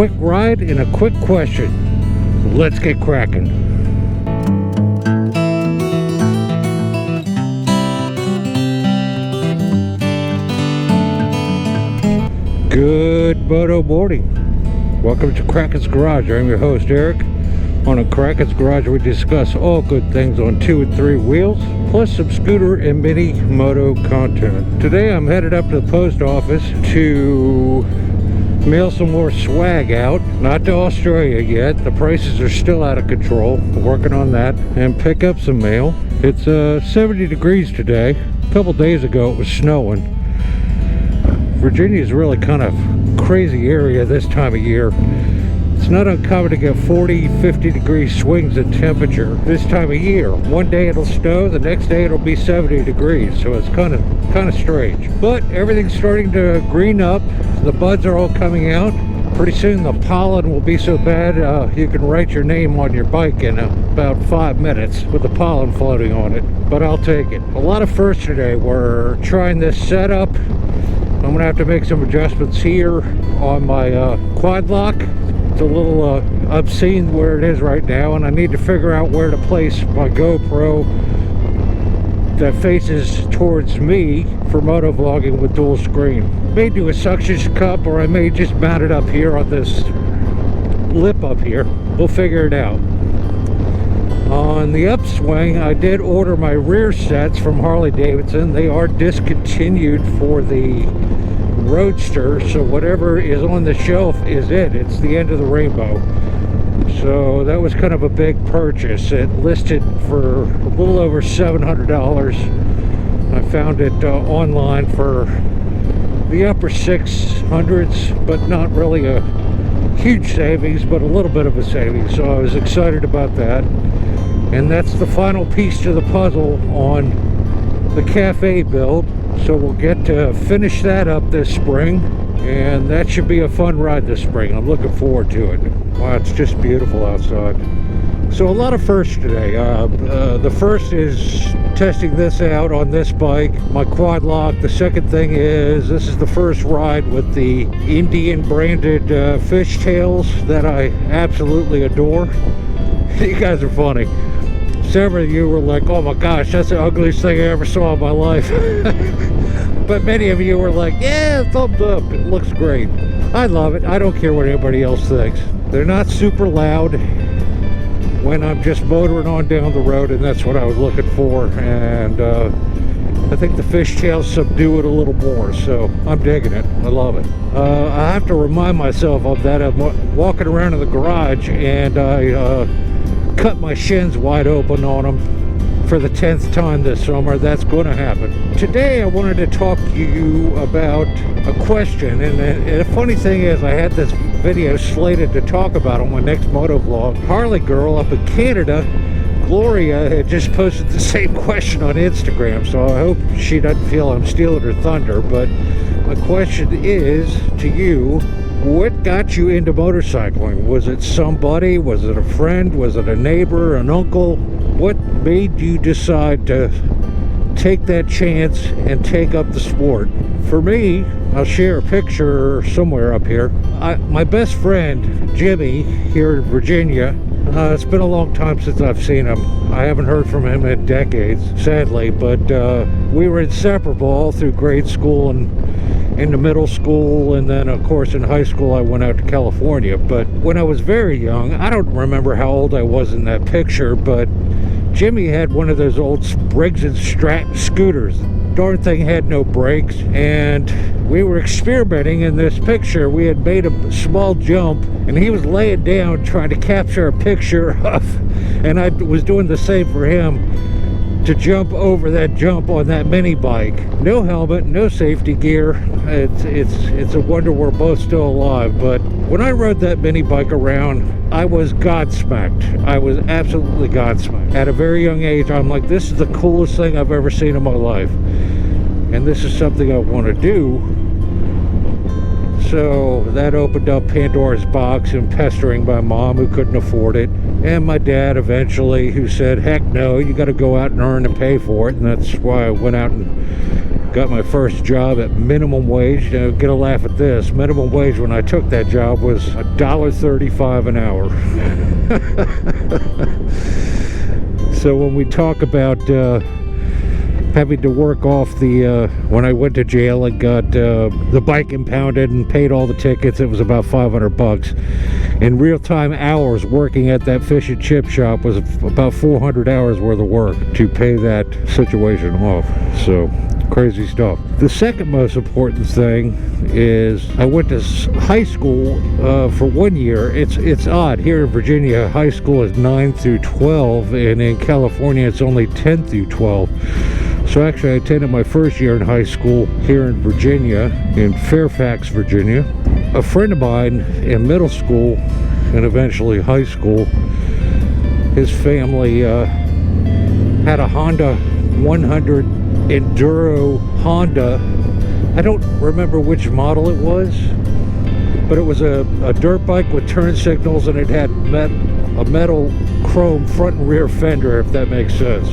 quick ride and a quick question. Let's get cracking. Good moto morning. Welcome to Kraken's Garage. I'm your host, Eric. On a Kraken's Garage, we discuss all good things on 2 and 3 wheels, plus some scooter and mini moto content. Today, I'm headed up to the post office to mail some more swag out. Not to Australia yet. The prices are still out of control. We're working on that. And pick up some mail. It's 70 degrees today. A couple days ago, it was snowing. Virginia is really kind of crazy area this time of year. It's not uncommon to get 40, 50 degree swings in temperature this time of year. One day it'll snow, the next day it'll be 70 degrees, so it's kind of strange. But everything's starting to green up. The buds are all coming out. Pretty soon the pollen will be so bad you can write your name on your bike in about 5 minutes with the pollen floating on it. But I'll take it. A lot of firsts today. We're trying this setup. I'm gonna have to make some adjustments here on my quad lock. It's a little obscene where it is right now, and I need to figure out where to place my GoPro that faces towards me for motovlogging with dual screen. May do a suction cup, or I may just mount it up here on this lip up here. We'll figure it out. On the upswing, I did order my rear sets from Harley-Davidson. They are discontinued for the Roadster, so whatever is on the shelf is it. It's the end of the rainbow. So that was kind of a big purchase. It listed for a little over $700. I found it online for the upper 600s, but not really a huge savings, but a little bit of a savings. So I was excited about that. And that's the final piece to the puzzle on the cafe build. So we'll get to finish that up this spring, and that should be a fun ride this spring. I'm looking forward to it. Wow, it's just beautiful outside. So a lot of firsts today. The first is testing this out on this bike, my quad lock. The second thing is this is the first ride with the Indian branded fishtails that I absolutely adore. You guys are funny. Several of you were like, oh my gosh, that's the ugliest thing I ever saw in my life. But many of you were like, yeah, thumbs up, it looks great. I love it. I don't care what anybody else thinks. They're not super loud when I'm just motoring on down the road, and that's what I was looking for. And I think the fishtails subdue it a little more, so I'm digging it. I love it. I have to remind myself of that. I'm walking around in the garage, and I cut my shins wide open on them for the 10th time this summer. That's going to happen. Today I wanted to talk to you about a question, and the funny thing is I had this video slated to talk about on my next motovlog. Harley Gurl up in Canada, Gloria, had just posted the same question on Instagram, so I hope she doesn't feel I'm stealing her thunder. But my question is to you: what got you into motorcycling? Was it somebody? Was it a friend? Was it a neighbor, an uncle? What made you decide to take that chance and take up the sport? For me, I'll share a picture somewhere up here. My best friend, Jimmy, here in Virginia, it's been a long time since I've seen him. I haven't heard from him in decades, sadly, but we were inseparable all through grade school and into middle school, and then of course in high school I went out to California. But when I was very young, I don't remember how old I was in that picture, but Jimmy had one of those old Briggs & Stratton scooters. Darn thing had no brakes, and we were experimenting in this picture. We had made a small jump, and he was laying down trying to capture a picture of, and I was doing the same for him, to jump over that jump on that mini bike. No helmet, no safety gear. It's a wonder we're both still alive. But when I rode that mini bike around, I was godsmacked. I was absolutely godsmacked. At a very young age, I'm like, this is the coolest thing I've ever seen in my life, and this is something I want to do. So that opened up Pandora's box, and pestering my mom, who couldn't afford it, and my dad eventually, who said, heck no, you got to go out and earn and pay for it. And that's why I went out and got my first job at minimum wage. Now, get a laugh at this. Minimum wage when I took that job was $1.35 an hour. So when we talk about having to work off the when I went to jail and got the bike impounded and paid all the tickets, it was about $500. In real-time hours working at that fish and chip shop was about 400 hours worth of work to pay that situation off. So crazy stuff. The second most important thing is I went to high school for 1 year. It's odd. Here in Virginia, high school is 9 through 12, and in California it's only 10 through 12. So actually I attended my first year in high school here in Virginia, in Fairfax, Virginia. A friend of mine in middle school and eventually high school, his family had a Honda 100 Enduro Honda. I don't remember which model it was, but it was a dirt bike with turn signals, and it had a metal chrome front and rear fender, if that makes sense.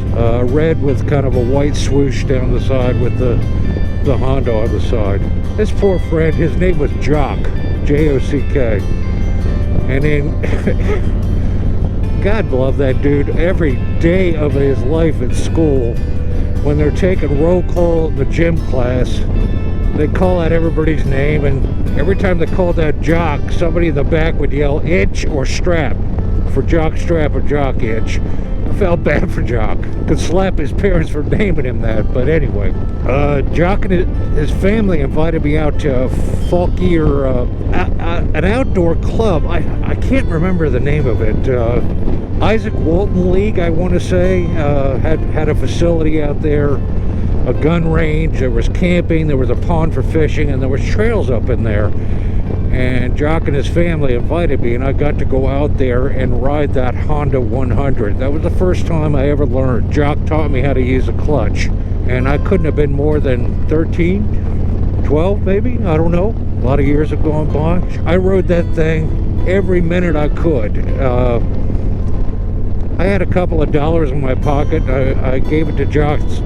Red with kind of a white swoosh down the side with the Honda on the side. This poor friend, his name was Jock, J-O-C-K. And then, God love that dude, every day of his life at school, when they're taking roll call in the gym class, they call out everybody's name, and every time they called out Jock, somebody in the back would yell itch or strap, for jock strap or jock itch. I felt bad for Jock. Could slap his parents for naming him that, but anyway. Jock and his family invited me out to an outdoor club. I can't remember the name of it. IzaakWaltonLeague, I want to say, had a facility out there, a gun range, there was camping, there was a pond for fishing, and there was trails up in there. And Jock and his family invited me, and I got to go out there and ride that Honda 100. That was the first time I ever learned. Jock taught me how to use a clutch, and I couldn't have been more than 13, 12 maybe, I don't know. A lot of years have gone by. I rode that thing every minute I could. I had a couple of dollars in my pocket. I gave it to Jock's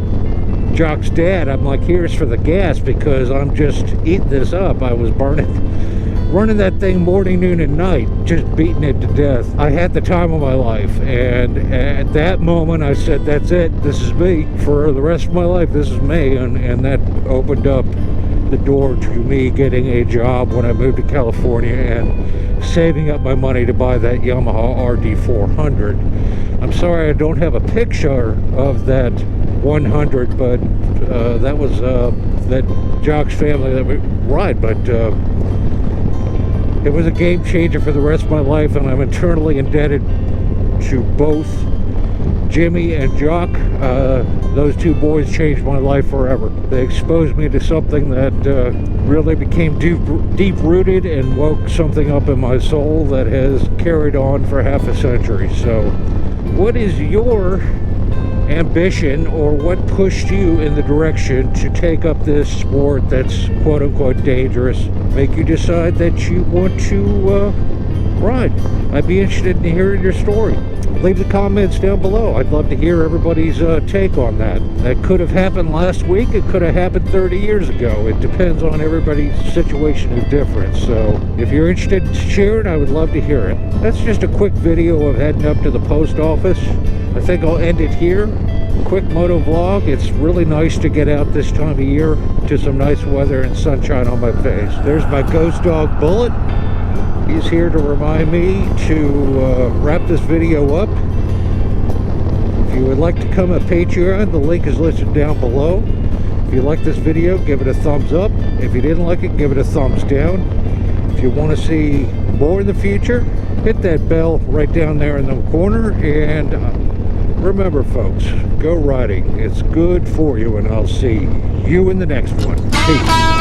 dad. I'm like, here's for the gas, because I'm just eating this up. I was running that thing morning, noon, and night, just beating it to death. I had the time of my life, and at that moment I said, that's it, this is me for the rest of my life, this is me. And that opened up the door to me getting a job when I moved to California and saving up my money to buy that Yamaha RD400. I'm sorry I don't have a picture of that 100, but that was that Jock's family that we ride, but it was a game changer for the rest of my life, and I'm eternally indebted to both Jimmy and Jock. Those two boys changed my life forever. They exposed me to something that really became deep-rooted and woke something up in my soul that has carried on for half a century. So what is your ambition, or what pushed you in the direction to take up this sport that's quote-unquote dangerous, make you decide that you want to ride? I'd be interested in hearing your story. Leave the comments down below. I'd love to hear everybody's take on that. That could have happened last week, it could have happened 30 years ago. It depends on everybody's situation is different. So if you're interested in sharing, I would love to hear it. That's just a quick video of heading up to the post office. I think I'll end it here. Quick moto vlog. It's really nice to get out this time of year to some nice weather and sunshine on my face. There's my ghost dog Bullet. He's here to remind me to wrap this video up. If you would like to become a Patreon, the link is listed down below. If you like this video, give it a thumbs up. If you didn't like it, give it a thumbs down. If you want to see more in the future, hit that bell right down there in the corner. And remember, folks, go riding. It's good for you, and I'll see you in the next one. Peace.